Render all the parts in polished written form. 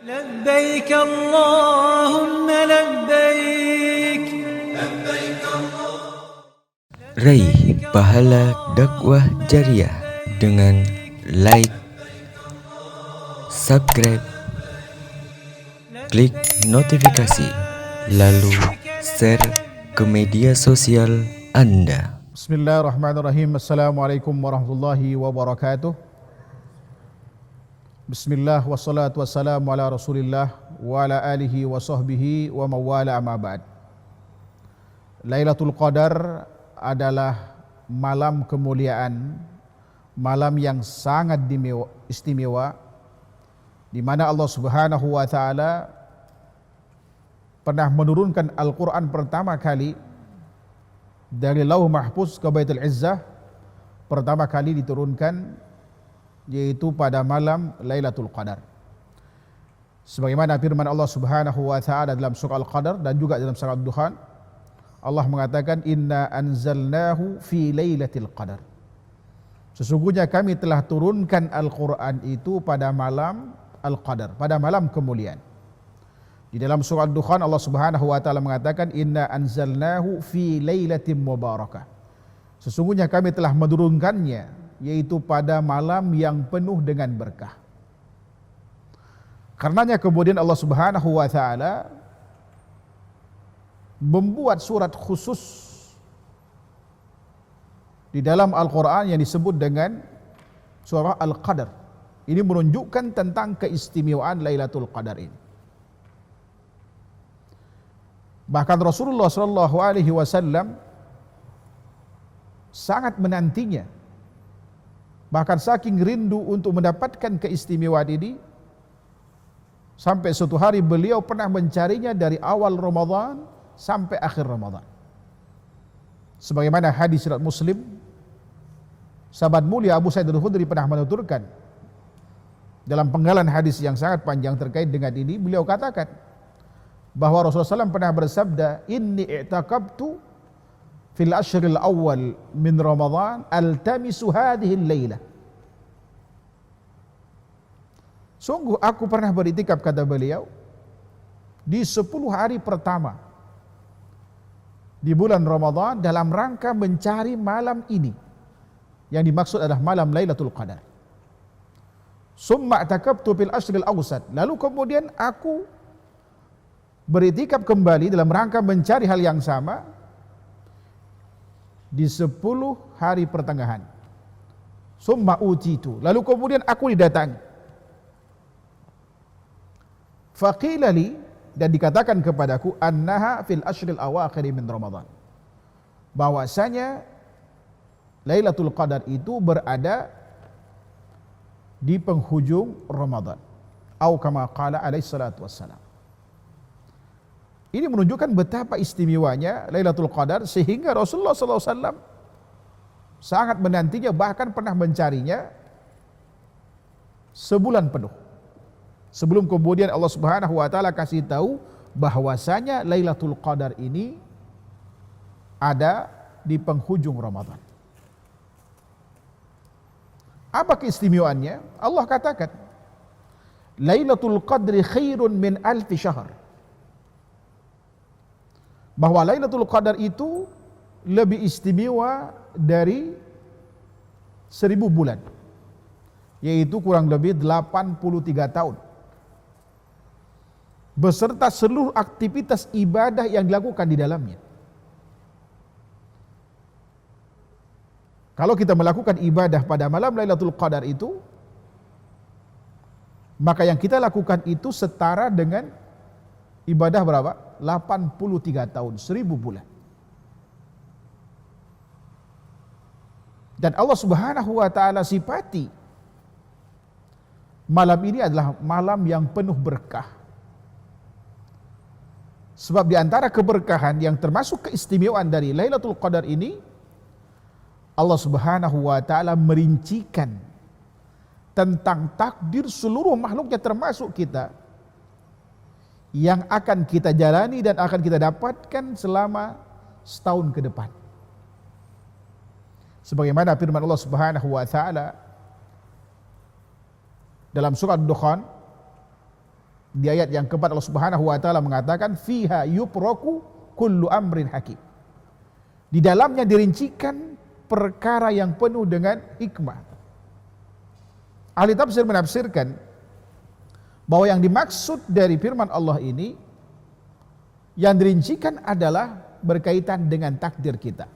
لبيك اللهم لبيك لبيك Raih pahala dakwah jariah dengan like, subscribe, klik notifikasi, lalu share ke media sosial Anda. Bismillahirrahmanirrahim. Assalamualaikum warahmatullahi wabarakatuh. Bismillah wassalatu wassalamu ala rasulillah wa ala alihi wa sahbihi wa mawala amma ba'd. Lailatul Qadar adalah malam kemuliaan, malam yang sangat istimewa, di mana Allah Subhanahu wa taala pernah menurunkan Al-Qur'an pertama kali dari Lauh Mahfuz ke Baitul Izzah. Pertama kali diturunkan yaitu pada malam Lailatul Qadar. Sebagaimana firman Allah Subhanahu wa taala dalam surah Al-Qadar dan juga dalam surah Ad-Dukhan, Allah mengatakan inna anzalnahu fi lailatul qadar. Sesungguhnya kami telah turunkan Al-Qur'an itu pada malam Al-Qadar, pada malam kemuliaan. Di dalam surah Ad-Dukhan Allah Subhanahu wa taala mengatakan inna anzalnahu fi lailatin mubarakah. Sesungguhnya kami telah menurunkannya yaitu pada malam yang penuh dengan berkah. Karenanya kemudian Allah Subhanahu wa taala membuat surat khusus di dalam Al-Qur'an yang disebut dengan surah Al-Qadar. Ini menunjukkan tentang keistimewaan Lailatul Qadar ini. Bahkan Rasulullah sallallahu alaihi wasallam sangat menantinya. Bahkan saking rindu untuk mendapatkan keistimewaan ini, sampai suatu hari beliau pernah mencarinya dari awal Ramadan sampai akhir Ramadan. Sebagaimana hadis riwayat Muslim, sahabat mulia Abu Sa'id Al-Khudri pernah menuturkan dalam penggalan hadis yang sangat panjang terkait dengan ini, beliau katakan bahwa Rasulullah SAW pernah bersabda, inni i'taqabtu fil ashril awal min Ramadan altamisu hadhihi al-lailah. Sungguh aku pernah beritikaf, kata beliau, di 10 hari pertama di bulan Ramadan dalam rangka mencari malam ini. Yang dimaksud adalah malam Lailatul Qadar. Summa i'taqabtu fil ashril awsat. Lalu kemudian aku beritikaf kembali dalam rangka mencari hal yang sama di 10 hari pertengahan. Summa utitu. Lalu kemudian aku didatangi. Faqila li, dan dikatakan kepadaku, annaha fil ashril awakhir min Ramadan. Bahwasanya Lailatul Qadar itu berada di penghujung Ramadan. Atau kama qala alaihi salatu wassalam. Ini menunjukkan betapa istimewanya Lailatul Qadar sehingga Rasulullah SAW sangat menantinya, bahkan pernah mencarinya sebulan penuh. Sebelum kemudian Allah Subhanahu wa taala kasih tahu bahwasanya Lailatul Qadar ini ada di penghujung Ramadan. Apa keistimewaannya? Allah katakan, Lailatul Qadri khairun min alfi syahr. Bahwa Lailatul Qadar itu lebih istimewa dari 1000 bulan, yaitu kurang lebih 83 tahun. Beserta seluruh aktivitas ibadah yang dilakukan di dalamnya. Kalau kita melakukan ibadah pada malam Lailatul Qadar itu, maka yang kita lakukan itu setara dengan ibadah berapa? 83 tahun, 1000 bulan. Dan Allah Subhanahu wa taala sifati malam ini adalah malam yang penuh berkah. Sebab di antara keberkahan yang termasuk keistimewaan dari Lailatul Qadar ini, Allah Subhanahu wa taala merincikan tentang takdir seluruh makhluknya termasuk kita, yang akan kita jalani dan akan kita dapatkan selama setahun ke depan. Sebagaimana firman Allah Subhanahu wa taala dalam surah Ad-Dukhan, Di ayat yang keempat Allah Subhanahu wa taala mengatakan fiha yuproku kullu amrin hakim. Di dalamnya dirincikan perkara yang penuh dengan hikmah. Ahli tafsir menafsirkan bahwa yang dimaksud dari firman Allah ini yang dirincikan adalah berkaitan dengan takdir kita,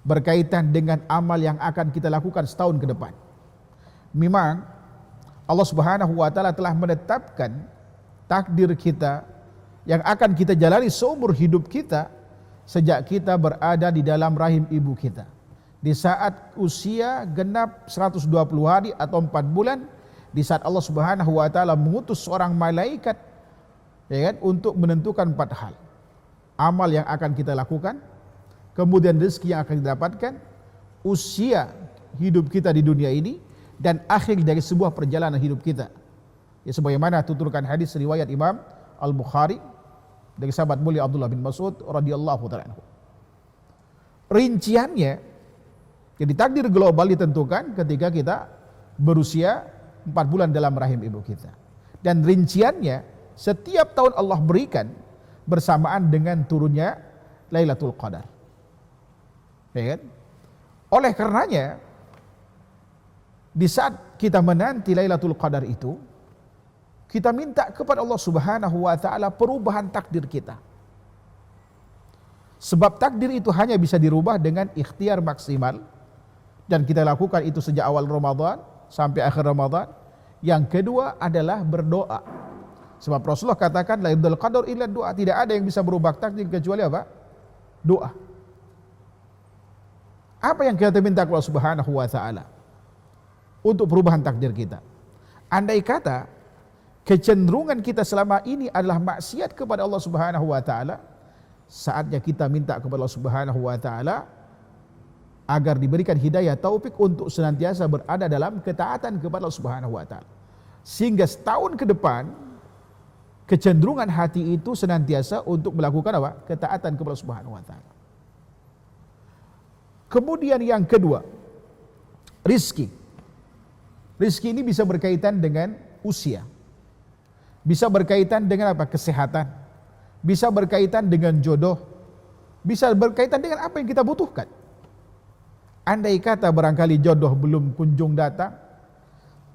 berkaitan dengan amal yang akan kita lakukan setahun ke depan. Memang Allah Subhanahu wa taala telah menetapkan takdir kita yang akan kita jalani seumur hidup kita sejak kita berada di dalam rahim ibu kita. Di saat usia genap 120 hari atau 4 bulan, di saat Allah Subhanahu wa taala mengutus seorang malaikat ya kan, untuk menentukan 4 hal. Amal yang akan kita lakukan, kemudian rezeki yang akan kita dapatkan, usia hidup kita di dunia ini, dan akhir dari sebuah perjalanan hidup kita. Ya, sebagaimana tuturkan hadis riwayat Imam Al-Bukhari dari sahabat mulia Abdullah bin Mas'ud radhiyallahu ta'ala anhu. Rinciannya, jadi takdir global ditentukan ketika kita berusia 4 bulan dalam rahim ibu kita. Dan rinciannya setiap tahun Allah berikan bersamaan dengan turunnya Lailatul Qadar. Ya kan? Oleh karenanya, di saat kita menanti Lailatul Qadar itu, kita minta kepada Allah Subhanahu wa taala perubahan takdir kita. Sebab takdir itu hanya bisa dirubah dengan ikhtiar maksimal, dan kita lakukan itu sejak awal Ramadan sampai akhir Ramadan. Yang kedua adalah berdoa. Sebab Rasulullah katakan Lailatul Qadar illa doa, tidak ada yang bisa berubah takdir kecuali apa? Doa. Apa yang kita minta kepada Allah Subhanahu wa taala untuk perubahan takdir kita? Andai kata kecenderungan kita selama ini adalah maksiat kepada Allah Subhanahu wa taala, saatnya kita minta kepada Allah Subhanahu wa taala agar diberikan hidayah taufik untuk senantiasa berada dalam ketaatan kepada Allah Subhanahu wa taala. Sehingga setahun ke depan kecenderungan hati itu senantiasa untuk melakukan apa? Ketaatan kepada Allah Subhanahu wa taala. Kemudian yang kedua, rizki. Rizki ini bisa berkaitan dengan usia. Bisa berkaitan dengan apa? Kesehatan. Bisa berkaitan dengan jodoh. Bisa berkaitan dengan apa yang kita butuhkan. Andai kata barangkali jodoh belum kunjung datang,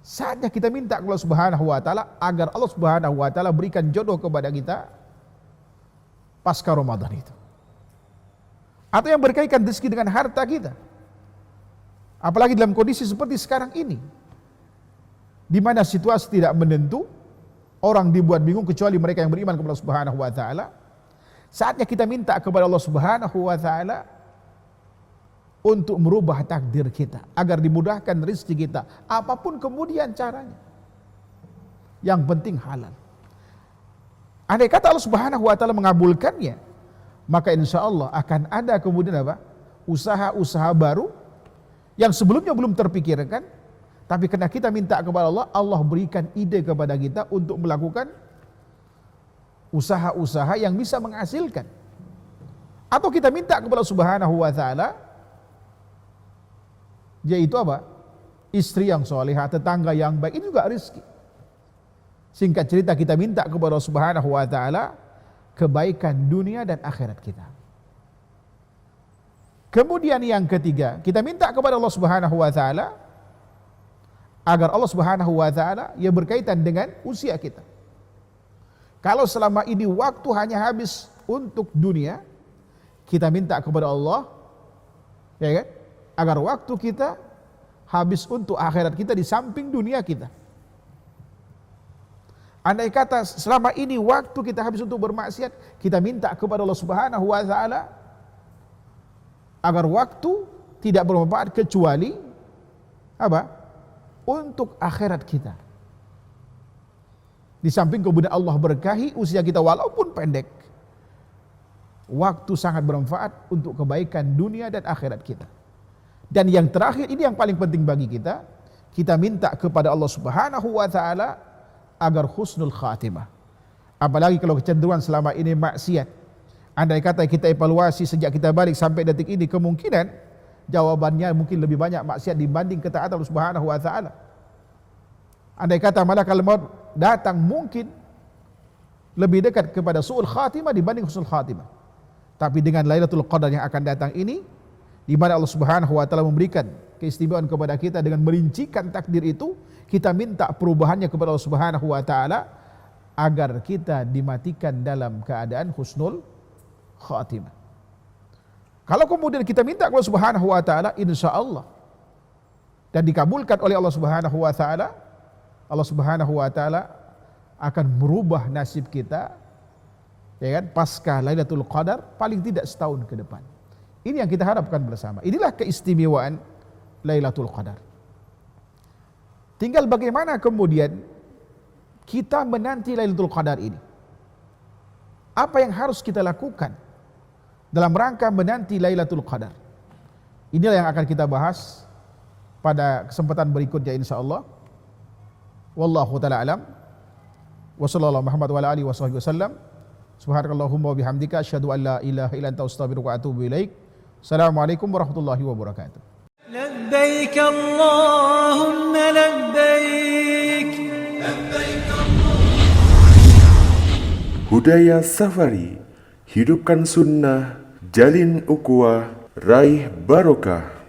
saatnya kita minta kepada Allah Subhanahu wa taala agar Allah Subhanahu wa taala berikan jodoh kepada kita pasca Ramadan itu. Atau yang berkaitan rezeki dengan harta kita. Apalagi dalam kondisi seperti sekarang ini, di mana situasi tidak menentu, orang dibuat bingung kecuali mereka yang beriman kepada Allah Subhanahu wa taala. Saatnya kita minta kepada Allah Subhanahu wa taala untuk merubah takdir kita agar dimudahkan rezeki kita, apapun kemudian caranya. Yang penting halal. Andai kata Allah Subhanahu wa taala mengabulkannya, maka insya Allah akan ada kemudian apa? Usaha-usaha baru yang sebelumnya belum terpikirkan. Tapi karena kita minta kepada Allah, Allah berikan ide kepada kita untuk melakukan usaha-usaha yang bisa menghasilkan. Atau kita minta kepada Allah Subhanahu wa taala, yaitu apa? Istri yang salihah, tetangga yang baik, itu juga rezeki. Singkat cerita, kita minta kepada Allah Subhanahu wa taala kebaikan dunia dan akhirat kita. Kemudian yang ketiga, kita minta kepada Allah Subhanahu wa taala agar Allah Subhanahu wa taala yang berkaitan dengan usia kita. Kalau selama ini waktu hanya habis untuk dunia, kita minta kepada Allah ya kan, agar waktu kita habis untuk akhirat kita di samping dunia kita. Andai kata selama ini waktu kita habis untuk bermaksiat, kita minta kepada Allah Subhanahu wa taala agar waktu tidak bermanfaat kecuali apa? Untuk akhirat kita. Di samping kemudian Allah berkahi usia kita walaupun pendek, waktu sangat bermanfaat untuk kebaikan dunia dan akhirat kita. Dan yang terakhir, ini yang paling penting bagi kita, kita minta kepada Allah Subhanahu wa taala agar husnul khatimah. Apalagi kalau kecenderungan selama ini maksiat. Andai kata kita evaluasi sejak kita balik sampai detik ini, kemungkinan jawabannya mungkin lebih banyak maksiat dibanding ketaatan Allah Subhanahu wa taala. Andai kata malaikat maut datang, mungkin lebih dekat kepada su'ul khatimah dibanding husnul khatimah. Tapi dengan Lailatul Qadar yang akan datang ini, di mana Allah Subhanahu wa taala memberikan keistimewaan kepada kita dengan merincikan takdir itu, kita minta perubahannya kepada Allah Subhanahu wa taala agar kita dimatikan dalam keadaan husnul khatimah. Kalau kemudian kita minta kepada Allah Subhanahu wa taala, insyaallah dan dikabulkan oleh Allah Subhanahu wa taala, Allah Subhanahu wa taala akan merubah nasib kita, ya kan, pasca Lailatul Qadar paling tidak setahun ke depan. Ini yang kita harapkan bersama. Inilah keistimewaan Lailatul Qadar. Tinggal bagaimana kemudian kita menanti Lailatul Qadar ini. Apa yang harus kita lakukan dalam rangka menanti Lailatul Qadar? Inilah yang akan kita bahas pada kesempatan berikutnya insyaallah. Wallahu taala alam. Wa sallallahu Muhammad wa ala alihi wasallam. Subhanakallahumma wa bihamdika asyhadu an la ilaha illa anta astaghfiruka wa atubu ilaik. Assalamualaikum warahmatullahi wabarakatuh. لبيك اللهم لبيك لبيك Budaya Safari, hidupkan sunnah, jalin ukhuwah, raih barokah.